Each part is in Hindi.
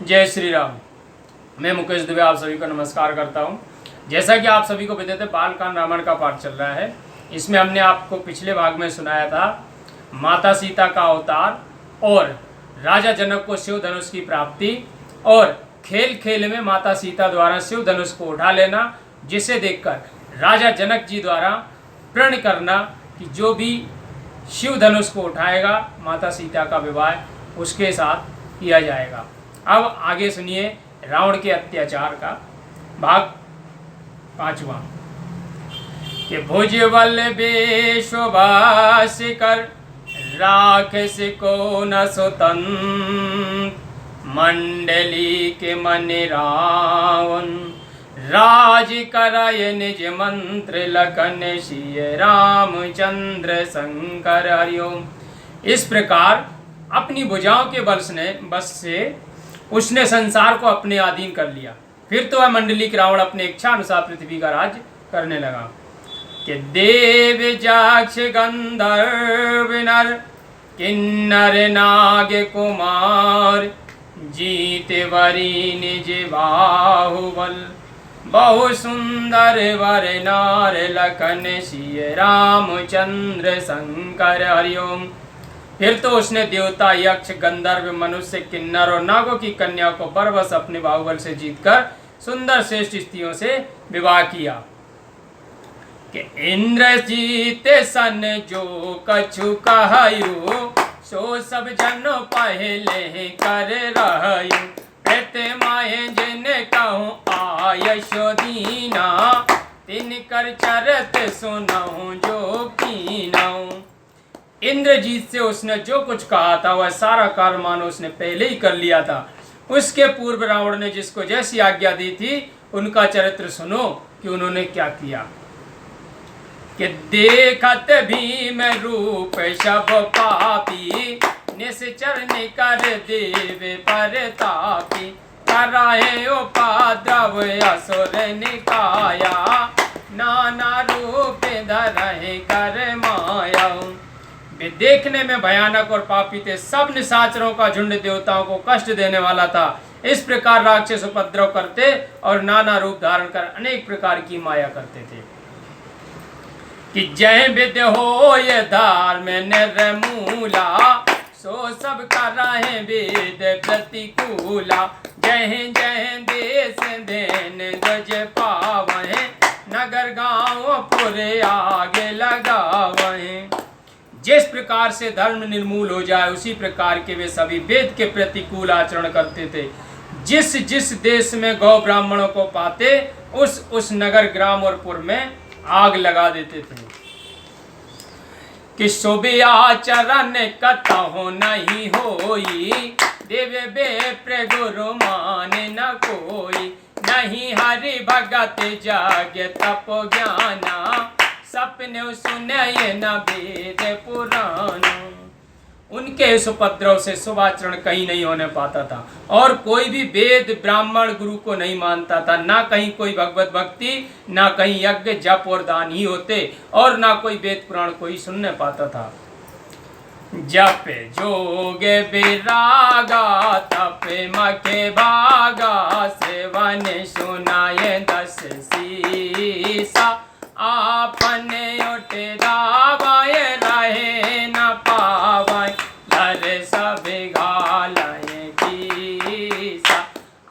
जय श्री राम। मैं मुकेश दुबे आप सभी को नमस्कार करता हूं। जैसा कि आप सभी को विदित है, बालकांड रामायण का पाठ चल रहा है। इसमें हमने आपको पिछले भाग में सुनाया था माता सीता का अवतार और राजा जनक को शिव धनुष की प्राप्ति और खेल खेल में माता सीता द्वारा शिव धनुष को उठा लेना, जिसे देखकर राजा जनक जी द्वारा प्रण करना कि जो भी शिव धनुष को उठाएगा माता सीता का विवाह उसके साथ किया जाएगा। अब आगे सुनिए रावण के अत्याचार का भाग 5वां। कि भुजबल बेशोभास कर राक्षस को न स्वतंत्र, मंडली के मन रावण राज कराय निज मंत्र, लखन सिय रामचंद्र शंकर हरिओम। इस प्रकार अपनी भुजाओं के बस से उसने संसार को अपने अधीन कर लिया। फिर तो वह मंडली के रावण अपने इच्छा अनुसार पृथ्वी का राज करने लगा। कि देव जाक्ष गंधर्व नर किन्नर नाग कुमार, जीते वरी निज बाहुबल, बहु सुंदर वर नार, लखन सिय रामचंद्र शंकर हरिओम। फिर तो उसने देवता, यक्ष, गंधर्व, मनुष्य, किन्नर और नागों की कन्या को बरबस अपने बाहुबल से जीतकर सुंदर श्रेष्ठ स्त्रियों से विवाह किया। कि इंद्र जीते सन जो कछु कहयु, सो सब जन पहले कर रहयु, प्रतिमाए जिन कहूँ आयशो दीना, तिनकर चरत सुनऊँ जो कीनऊँ। इंद्रजीत से उसने जो कुछ कहा था वह सारा कार्य मानो उसने पहले ही कर लिया था। उसके पूर्व रावण ने जिसको जैसी आज्ञा दी थी उनका चरित्र सुनो कि उन्होंने क्या किया। कि देखत भीम रूप शब पापी, निश्चर निकर देव परतापी, कराए उपद्रव असुर निकाया, नाना रूप धरहि कर माया। वे देखने में भयानक और पापी थे, सब निशाचरों का झुंड देवताओं को कष्ट देने वाला था। इस प्रकार राक्षस उपद्रव करते और नाना रूप धारण कर अनेक प्रकार की माया करते थे। कि जय विद्य हो ये धर्म निर्मूला, सो सब कराहे वेद प्रतिकूला, जय जय देश देन गज पावहे, नगर गांव पुरे आगे लगावहे। जिस प्रकार से धर्म निर्मूल हो जाए उसी प्रकार के वे सभी वेद के प्रतिकूल आचरण करते थे। जिस जिस देश में गौ ब्राह्मणों को पाते उस नगर ग्राम और पुर में आग लगा देते थे। कि शुभ आचरण कतहु नहीं होई, देव बेप्र गुरु मान न कोई, नहीं हरि भगत जाग तप ज्ञाना, सपने सुने न वेद पुराण। उनके इस उपद्रव से शुभाचरण कहीं नहीं होने पाता था और कोई भी वेद ब्राह्मण गुरु को नहीं मानता था। ना कहीं कोई भगवत भक्ति, ना कहीं यज्ञ जप और दान ही होते और ना कोई वेद पुराण कोई सुनने पाता था। जप जोग विरागा तप मखे भागा, सेवन सुनाए 10 सीसा, आपने उठे दावाए रहे न पावाए, लर सब घालाए कीसा,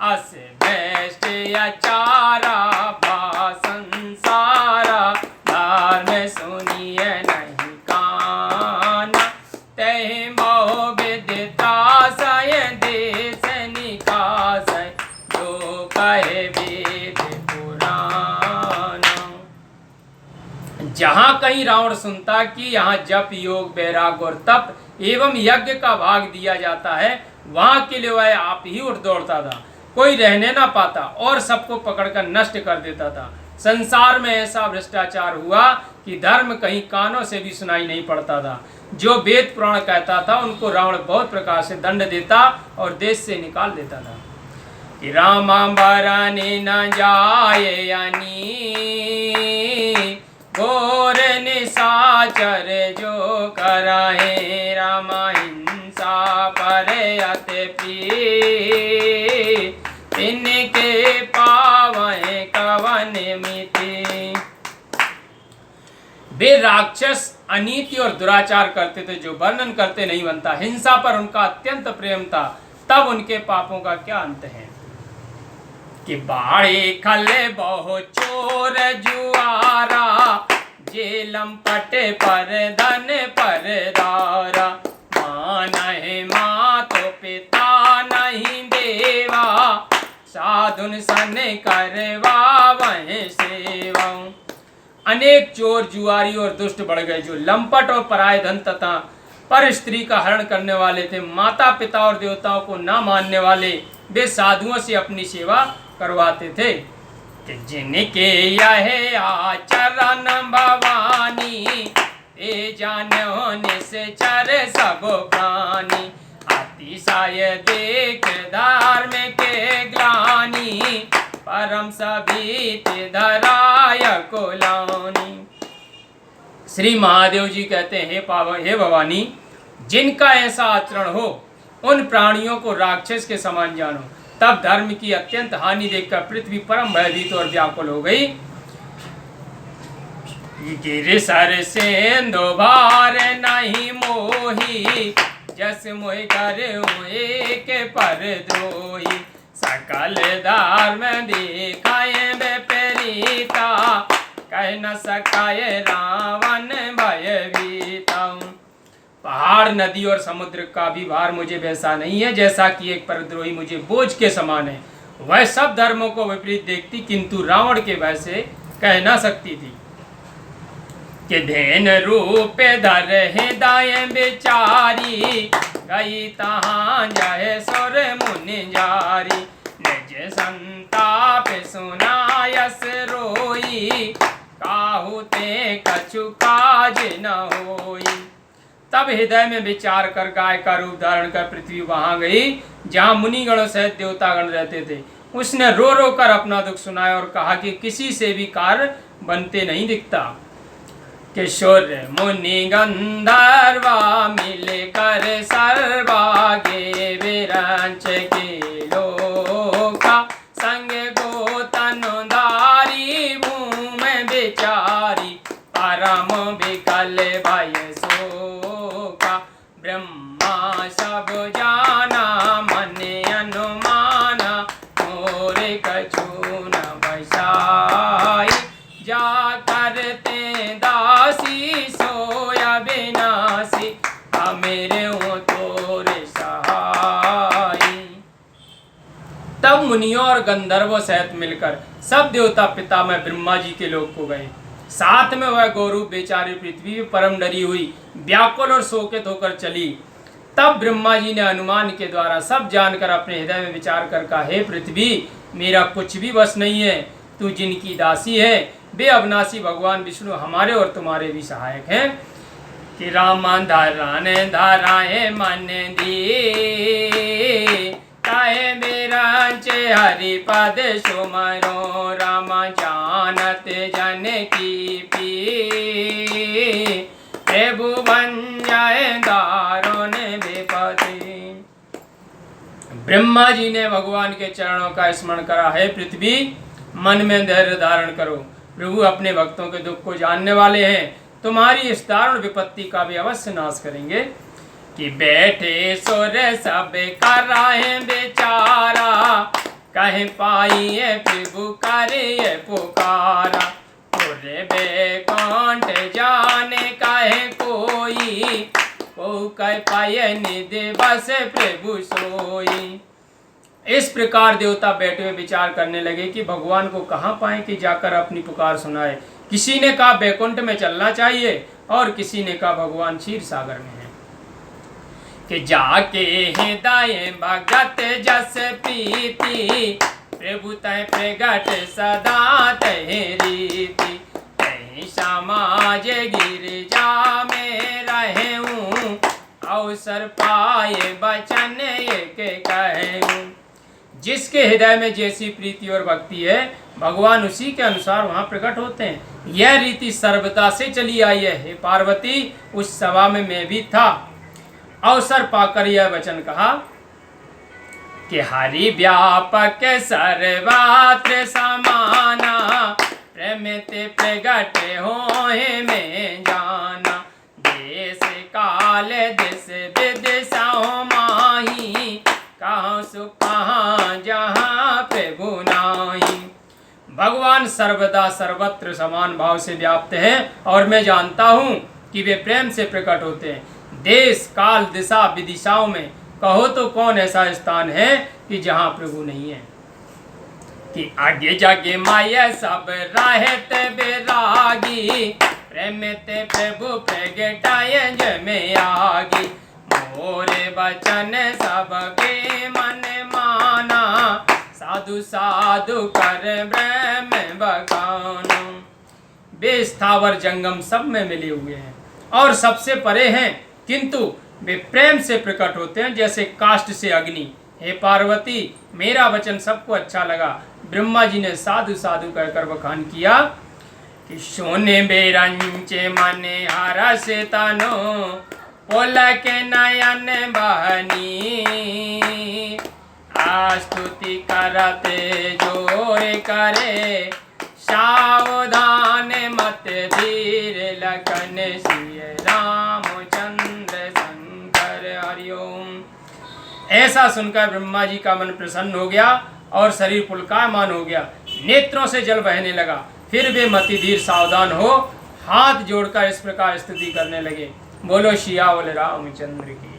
अस बेस्ट अचारा भा संसारा, धर्म सुनिए नहीं काना, तहि मोह विदिता सय देश निकास, जो कहे वेद पुराण। जहाँ कहीं रावण सुनता कि यहाँ जप योग वैराग और तप एवं यज्ञ का भाग दिया जाता है, वहां के लिए वह आप ही उठ दौड़ता था, कोई रहने ना पाता और सबको पकड़कर नष्ट कर देता था। संसार में ऐसा भ्रष्टाचार हुआ कि धर्म कहीं कानों से भी सुनाई नहीं पड़ता था। जो वेद पुराण कहता था उनको रावण बहुत प्रकार से दंड देता और देश से निकाल देता था। कि रामांबरने न जाए यानी, घोर निशाचर जो कराहे, राम हिंसा पर अति प्रिय, राक्षस अनीति और दुराचार करते थे, जो वर्णन करते नहीं बनता। हिंसा पर उनका अत्यंत प्रेम था, तब उनके पापों का क्या अंत है। कि बाड़े खले बहु चोर जुआरा, जेलम पटे पर धन पर दारा। माँ नहीं माँ तो पिता नहीं देवा, साधुन सन करवा वह सेवा। अनेक चोर जुआरी और दुष्ट बढ़ गए, जो लंपट और पराय धन तथा पर स्त्री का हरण करने वाले थे। माता पिता और देवताओं को न मानने वाले वे साधुओं से अपनी सेवा करवाते थे। कि जिनके यह आचरण भवानी, ते जानो निश्चर सब प्राणी। अतिशय देख धार्मिक के ग्लानि, परम सभी धराय कुलानी। श्री महादेव जी कहते हैं, हे भवानी, जिनका ऐसा आचरण हो उन प्राणियों को राक्षस के समान जानो। तब धर्म की अत्यंत हानि देखकर पृथ्वी परम भयभीत और व्याकुल हो गई। गिर सर सेंदो भार नहीं मोही, जस मोहि कर के पर द्रोही। सकल धर्म दिखाए विपरीता, कह न सकाए रावण भयभीता। पहाड़, नदी और समुद्र का भी भार मुझे वैसा नहीं है, जैसा कि एक परद्रोही मुझे बोझ के समान है। वह सब धर्मों को विपरीत देखती, किंतु रावण के भय से कह ना सकती थी। कि धेन रूप धर हृदय बिचारी, गई तहाँ जाए सुर मुनि जारी। निज संताप सुनायस रोई, काहू ते कछु काज न होई। तब हृदय में विचार कर गाय का रूप धारण कर पृथ्वी वहां गई, जहां मुनिगणों सहित देवतागण रहते थे। उसने रो रो कर अपना दुख सुनाया और कहा कि किसी से भी कार्य बनते नहीं दिखता। किशोर मुनि गंधर्वा मिले कर सर्वागे, विरंच के लोका संग गोतन धारी। भूमि बिचारी परम विकल भय शोका, ब्रह्मा सब जाना मन अनुमाना। मोरे कछु न बसाई, जा करते दासी सोया विनाशी। मेरे हो तोरे सहाय। तब मुनियों और गंधर्वों सहित मिलकर सब देवता पिता में ब्रह्मा जी के लोक को गए। साथ में वह गौरूप बेचारी पृथ्वी भी परम डरी हुई, व्याकुल और शोकित होकर चली। तब ब्रह्मा जी ने अनुमान के द्वारा सब जानकर अपने हृदय में विचार कर कहा, हे पृथ्वी, मेरा कुछ भी वश नहीं है। तू जिनकी दासी है वे अविनाशी भगवान विष्णु हमारे और तुम्हारे भी सहायक हैं। कि राम धरान धराए मन दी, काहे बिरंच हरि पद सुमरो। राम जानत जन की पी, प्रभु बन जाए दारुण विपत्ति। ब्रह्मा जी ने भगवान के चरणों का स्मरण करा, है पृथ्वी, मन में धैर्य धारण करो। प्रभु अपने भक्तों के दुख को जानने वाले हैं, तुम्हारी इस दारुण विपत्ति का भी अवश्य नाश करेंगे। कि बैठे सुर सब कर रहे बेचारा, कहे पाइए प्रभु करे पुकारा। पूरे बैकुंठ जाने कहे कोई, को कह पाए निधि बस प्रभु सोई। इस प्रकार देवता बैठे हुए विचार करने लगे कि भगवान को कहाँ पाएं कि जाकर अपनी पुकार सुनाए। किसी ने कहा बैकुंठ में चलना चाहिए और किसी ने कहा भगवान क्षीर सागर में है। कि जाके हृदय भगत जस प्रीति, प्रभु तय प्रगट सदा तय रीति। तय समाज गिरजा में रहूं, अवसर पाए बचन एक कहूं। जिसके हृदय में जैसी प्रीति और भक्ति है, भगवान उसी के अनुसार वहां प्रकट होते हैं। यह रीति सर्वदा से चली आई है। हे पार्वती, उस सभा में मैं भी था। अवसर पाकर यह वचन कहा कि हरि व्यापक सर्वत्र समाना, प्रेम ते प्रगट होए में जाना। देश काल दिस विदिशाओ माही, कहाँ सुख कहाँ जहाँ प्रभु नाही। भगवान सर्वदा सर्वत्र समान भाव से व्याप्त है और मैं जानता हूँ कि वे प्रेम से प्रकट होते हैं। देश काल दिशा विदिशाओं में कहो तो कौन ऐसा स्थान है कि जहाँ प्रभु नहीं है। कि आगे जागे माया सब राहत बेरागी, प्रेम ते प्रभु प्रगटाय जय आगी। मोरे वचन सबके मन माना, साधु साधु कर ब्रह्म बखानो। वे स्थावर जंगम सब में मिले हुए हैं और सबसे परे हैं, किंतु वे प्रेम से प्रकट होते हैं जैसे काष्ठ से अग्नि। हे पार्वती, मेरा वचन सबको अच्छा लगा। ब्रह्मा जी ने साधु साधु कहकर बखान किया कि सोने बेरंचे मने हरस तनो, पोलक नयन बहनी। आस्तुति करते जोर करे, सावधान मत धीर लखन सिय रामचंद्र शंकर हरिओम। ऐसा सुनकर ब्रह्मा जी का मन प्रसन्न हो गया और शरीर पुलकायमान हो गया, नेत्रों से जल बहने लगा। फिर वे मति धीर सावधान हो हाथ जोड़कर इस प्रकार स्तुति करने लगे। बोलो सियावर रामचंद्र की।